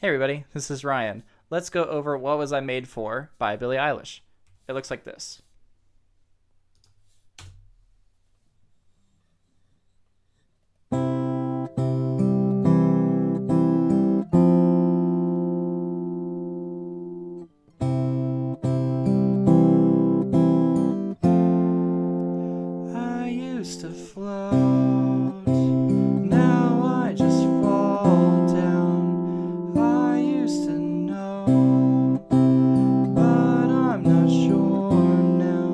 Hey everybody, this is Ryan. Let's go over What Was I Made For by Billie Eilish. It looks like this. I used to float, now I just fall down. I used to know, but I'm not sure now.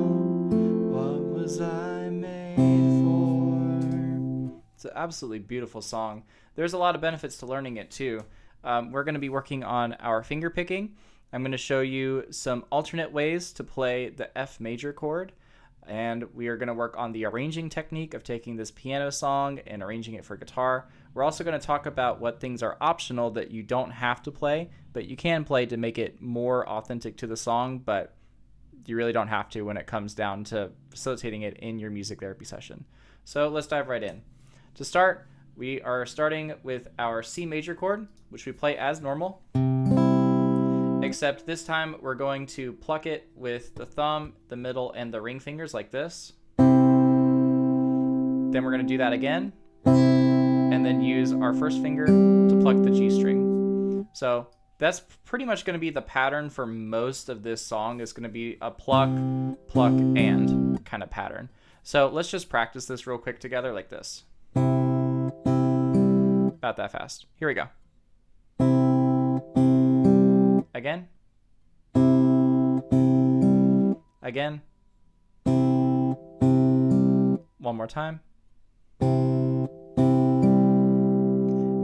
What was I made for? It's an absolutely beautiful song. There's a lot of benefits to learning it too. We're going to be working on our finger picking. I'm going to show you some alternate ways to play the F major chord, and we are going to work on the arranging technique of taking this piano song and arranging it for guitar. We're also going to talk about what things are optional that you don't have to play, but you can play to make it more authentic to the song, but you really don't have to when it comes down to facilitating it in your music therapy session. So let's dive right in. To start, we are starting with our C major chord, which we play as normal, except this time we're going to pluck it with the thumb, the middle, and the ring fingers like this. Then we're going to do that again, and then use our first finger to pluck the G string. So that's pretty much going to be the pattern for most of this song. Is going to be a pluck, pluck, and kind of pattern. So let's just practice this real quick together like this. About that fast. Here we go. Again. Again. One more time.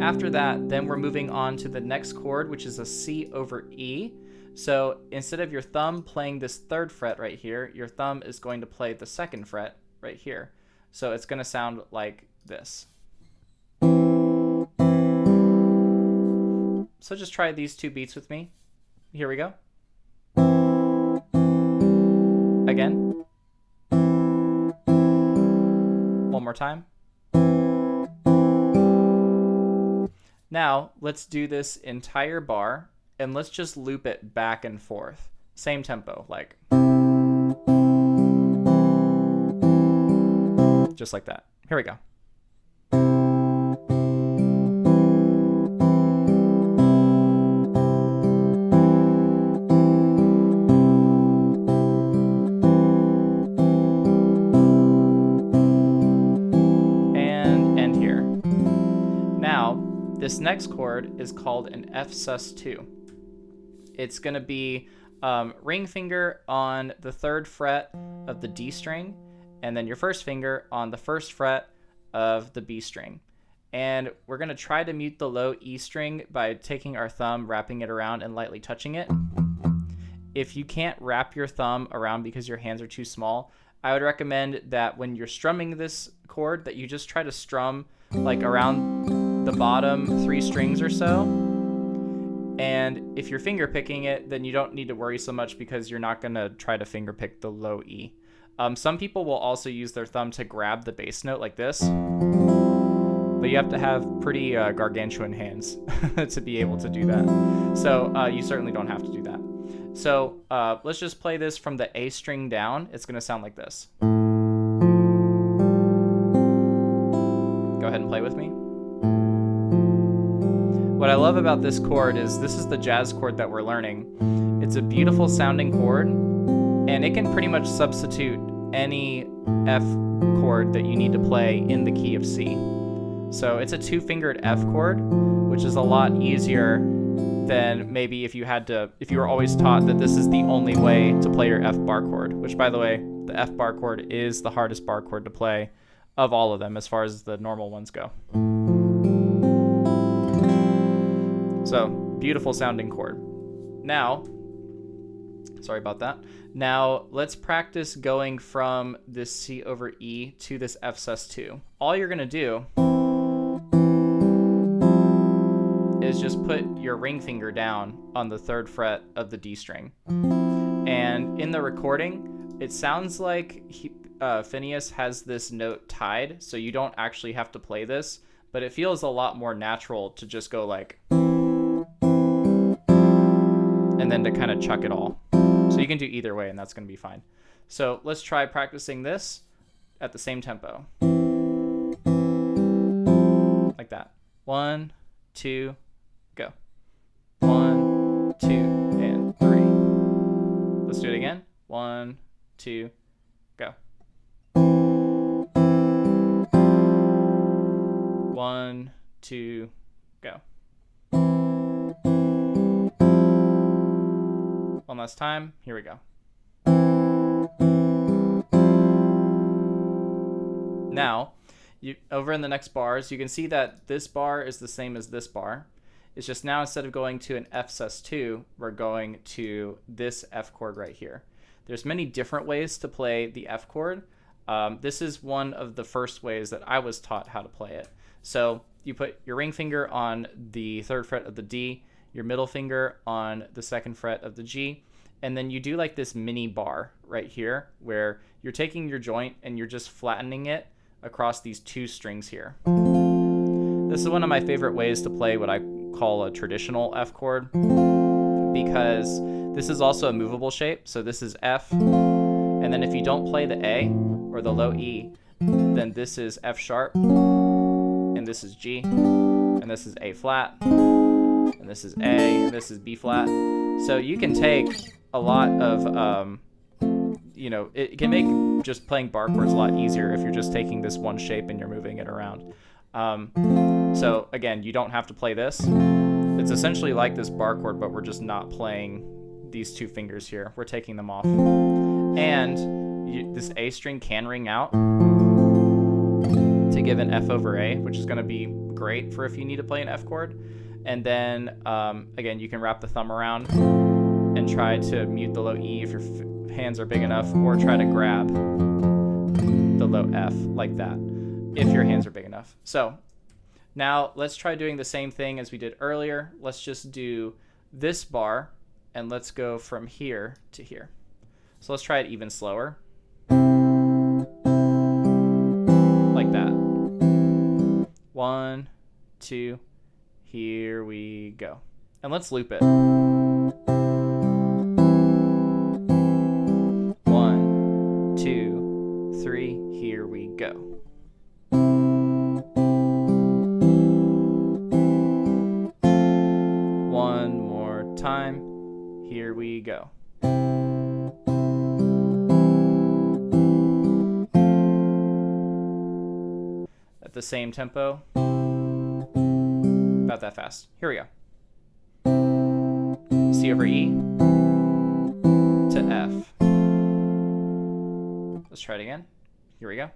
After that, then we're moving on to the next chord, which is a C over E. So instead of your thumb playing this third fret right here, your thumb is going to play the second fret right here. So it's going to sound like this. So just try these two beats with me. Here we go. Again. One more time. Now, let's do this entire bar, and let's just loop it back and forth. Same tempo, like. Just like that. Here we go. This next chord is called an F sus2. It's going to be ring finger on the third fret of the D string, and then your first finger on the first fret of the B string. And we're going to try to mute the low E string by taking our thumb, wrapping it around, and lightly touching it. If you can't wrap your thumb around because your hands are too small, I would recommend that when you're strumming this chord that you just try to strum like around the bottom 3 strings or so. And if you're finger picking it, then you don't need to worry so much because you're not going to try to finger pick the low E. Some people will also use their thumb to grab the bass note like this, but you have to have pretty gargantuan hands to be able to do that. So you certainly don't have to do that. So let's just play this from the A string down. It's going to sound like this. Go ahead and play with me. What I love about this chord is this is the jazz chord that we're learning. It's a beautiful sounding chord, and it can pretty much substitute any F chord that you need to play in the key of C. So it's a 2-fingered F chord, which is a lot easier than maybe if you were always taught that this is the only way to play your F bar chord, which, by the way, the F bar chord is the hardest bar chord to play of all of them as far as the normal ones go. So, beautiful sounding chord. Now, sorry about that. Now, let's practice going from this C over E to this F sus2. All you're going to do is just put your ring finger down on the third fret of the D string. And in the recording, it sounds like Finneas has this note tied, so you don't actually have to play this, but it feels a lot more natural to just go like. and then to kind of chuck it all. So you can do either way, and that's going to be fine. So let's try practicing this at the same tempo. Like that. 1, 2, go. 1, 2, and 3. Let's do it again. 1, 2, go. 1, 2, go. One last time. Here we go. Now, over in the next bars, you can see that this bar is the same as this bar. It's just now instead of going to an F sus2, we're going to this F chord right here. There's many different ways to play the F chord. This is one of the first ways that I was taught how to play it. So you put your ring finger on the 3rd fret of the D, your middle finger on the 2nd fret of the G, and then you do like this mini bar right here where you're taking your joint and you're just flattening it across these 2 strings here. This is one of my favorite ways to play what I call a traditional F chord, because this is also a movable shape. So this is F, and then if you don't play the A or the low E, then this is F sharp, and this is G, and this is A flat, and this is A, and this is B flat. So you can take a lot of, it can make just playing bar chords a lot easier if you're just taking this one shape and you're moving it around. So again, you don't have to play this. It's essentially like this bar chord, but we're just not playing these 2 fingers here. We're taking them off. And this A string can ring out to give an F over A, which is going to be great for if you need to play an F chord. And then, again, you can wrap the thumb around and try to mute the low E if your hands are big enough, or try to grab the low F like that if your hands are big enough. So now let's try doing the same thing as we did earlier. Let's just do this bar, and let's go from here to here. So let's try it even slower. Like that. 1, 2, here we go. And let's loop it. 1, 2, 3, here we go. One more time, here we go. At the same tempo, about that fast. Here we go. C over E to F. Let's try it again. Here we go.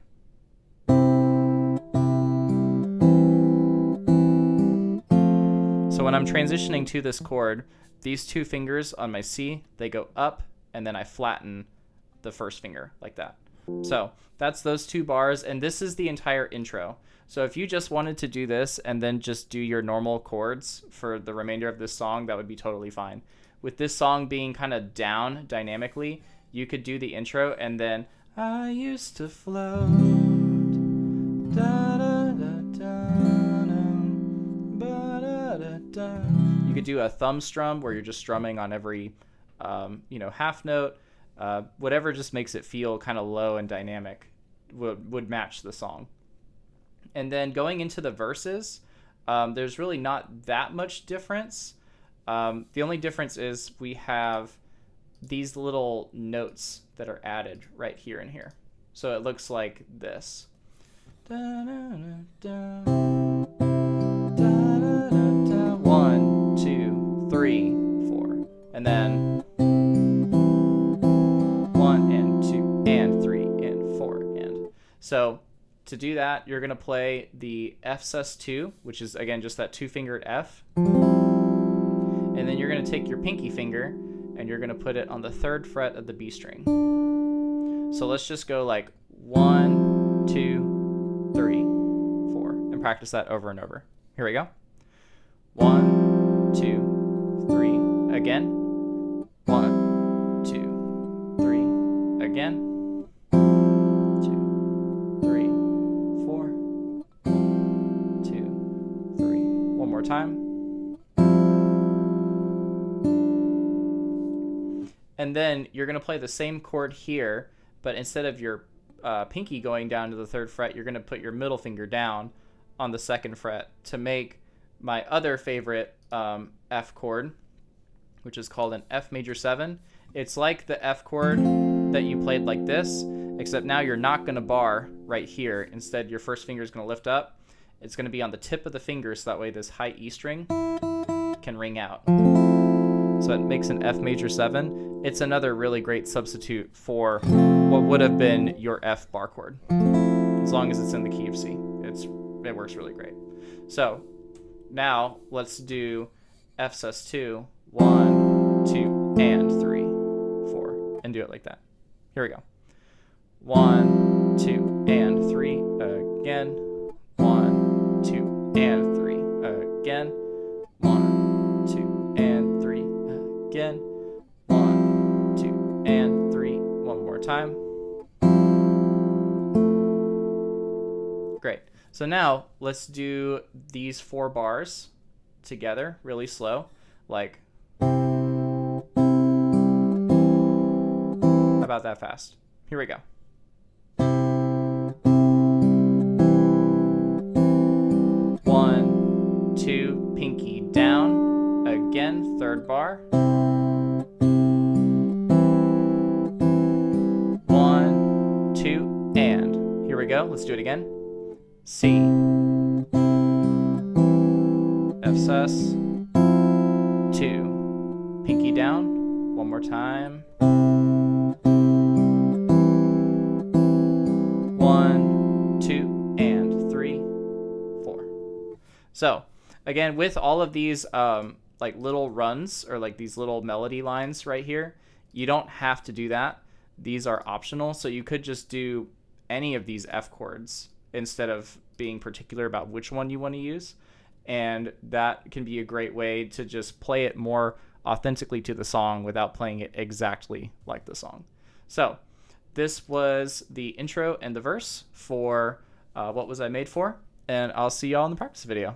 So when I'm transitioning to this chord, these 2 fingers on my C, they go up, and then I flatten the first finger like that. So that's those 2 bars, and this is the entire intro. So if you just wanted to do this and then just do your normal chords for the remainder of this song, that would be totally fine. With this song being kind of down dynamically, you could do the intro and then I used to float. Da, da, da, da, ba, da, da, da. You could do a thumb strum where you're just strumming on every half note. Whatever just makes it feel kind of low and dynamic would match the song. And then going into the verses, there's really not that much difference. The only difference is we have these little notes that are added right here and here. So it looks like this. Da, da, da, da. Da, da, da, da. 1, 2, 3, 4. And then 1 and 2 and 3 and 4 and. So to do that, you're going to play the F sus2, which is, again, just that 2-fingered F. And then you're going to take your pinky finger and you're going to put it on the 3rd fret of the B string. So let's just go like 1, 2, 3, 4, and practice that over and over. Here we go. 1, 2, 3, again. 1, 2, 3, again. 2, 3, 4. 1, 2, 3. One more time. And then you're going to play the same chord here, but instead of your pinky going down to the 3rd fret, you're going to put your middle finger down on the 2nd fret to make my other favorite F chord, which is called an F major 7. It's like the F chord that you played like this, except now you're not going to bar right here. Instead, your first finger is going to lift up. It's going to be on the tip of the finger, so that way this high E string can ring out. So it makes an F major 7. It's another really great substitute for what would have been your F bar chord, as long as it's in the key of C. It works really great. So now let's do F sus2, 1, 2, and 3, 4, and do it like that. Here we go. 1, 2, and 3 again. 1, 2, and 3 again. 1, 2, and 3 again. 1, 2, and 3. One more time. Great. So now let's do these 4 bars together really slow, like about that fast. Here we go. 1, 2, pinky down again, 3rd bar. 1, 2, and here we go. Let's do it again. C, F sus, 2, pinky down, one more time. 1, 2, and 3, 4. So again, with all of these like little runs or like these little melody lines right here, you don't have to do that. These are optional, so you could just do any of these F chords instead of being particular about which one you want to use. And that can be a great way to just play it more authentically to the song without playing it exactly like the song. So this was the intro and the verse for What Was I Made For? And I'll see y'all in the practice video.